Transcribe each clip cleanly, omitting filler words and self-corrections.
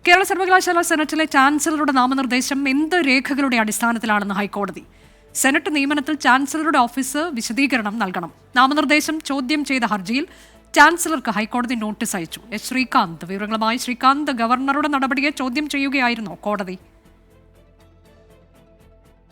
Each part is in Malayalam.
കേരള സർവകലാശാല സെനറ്റിലെ ചാൻസലറുടെ നാമനിർദ്ദേശം എന്ത് രേഖകളുടെ അടിസ്ഥാനത്തിലാണെന്ന് ഹൈക്കോടതി. സെനറ്റ് നിയമനത്തിൽ ചാൻസലറുടെ ഓഫീസ് വിശദീകരണം നൽകണം. നാമനിർദ്ദേശം ചോദ്യം ചെയ്ത ഹർജിയിൽ ചാൻസലർക്ക് ഹൈക്കോടതി നോട്ടീസ് അയച്ചു. ശ്രീകാന്ത് വിവരങ്ങളുമായി. ശ്രീകാന്ത്, ഗവർണറുടെ നടപടിയെ ചോദ്യം ചെയ്യുകയായിരുന്നു കോടതി.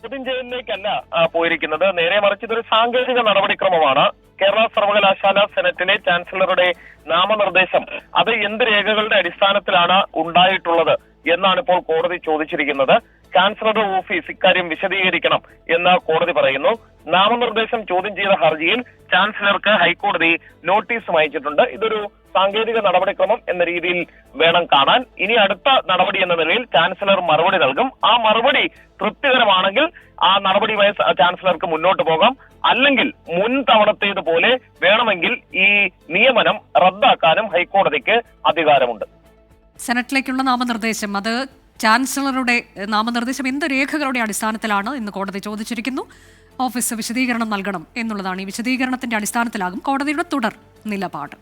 ചോദ്യം ചെയ്യുന്നതിലേക്കല്ല പോയിരിക്കുന്നത്, നേരെ മറിച്ച് ഇതൊരു സാങ്കേതിക നടപടിക്രമമാണ്. കേരള സർവകലാശാല സെനറ്റിലെ ചാൻസലറുടെ നാമനിർദ്ദേശം അത് എന്ത് രേഖകളുടെ അടിസ്ഥാനത്തിലാണ് ഉണ്ടായിട്ടുള്ളത് എന്നാണ് ഇപ്പോൾ കോടതി ചോദിച്ചിരിക്കുന്നത്. ചാൻസലറുടെ ഓഫീസ് ഇക്കാര്യം വിശദീകരിക്കണം എന്ന് കോടതി പറയുന്നു. നാമനിർദ്ദേശം ചോദ്യം ചെയ്ത ഹർജിയിൽ ചാൻസലർക്ക് ഹൈക്കോടതി നോട്ടീസും അയച്ചിട്ടുണ്ട്. ഇതൊരു സാങ്കേതിക നടപടിക്രമം എന്ന രീതിയിൽ വേണം കാണാൻ. ഇനി അടുത്ത നടപടി എന്ന നിലയിൽ ചാൻസലർ മറുപടി നൽകും. ആ മറുപടി തൃപ്തികരമാണെങ്കിൽ ആ നടപടിയുമായി ചാൻസലർക്ക് മുന്നോട്ട് പോകാം. അല്ലെങ്കിൽ മുൻ തവണത്തേതുപോലെ വേണമെങ്കിൽ ഈ നിയമനം റദ്ദാക്കാനും ഹൈക്കോടതിക്ക് അധികാരമുണ്ട്. സെനറ്റിലേക്കുള്ള നാമനിർദ്ദേശം, അത് ചാൻസലറുടെ നാമനിർദ്ദേശം എന്ത് രേഖകളുടെ അടിസ്ഥാനത്തിലാണ് എന്ന് കോടതി ചോദിച്ചിരിക്കുന്നു. ഓഫീസ് വിശദീകരണം നൽകണം എന്നുള്ളതാണ്. ഈ വിശദീകരണത്തിന്റെ അടിസ്ഥാനത്തിലാകും കോടതിയുടെ തുടർ നിലപാട്.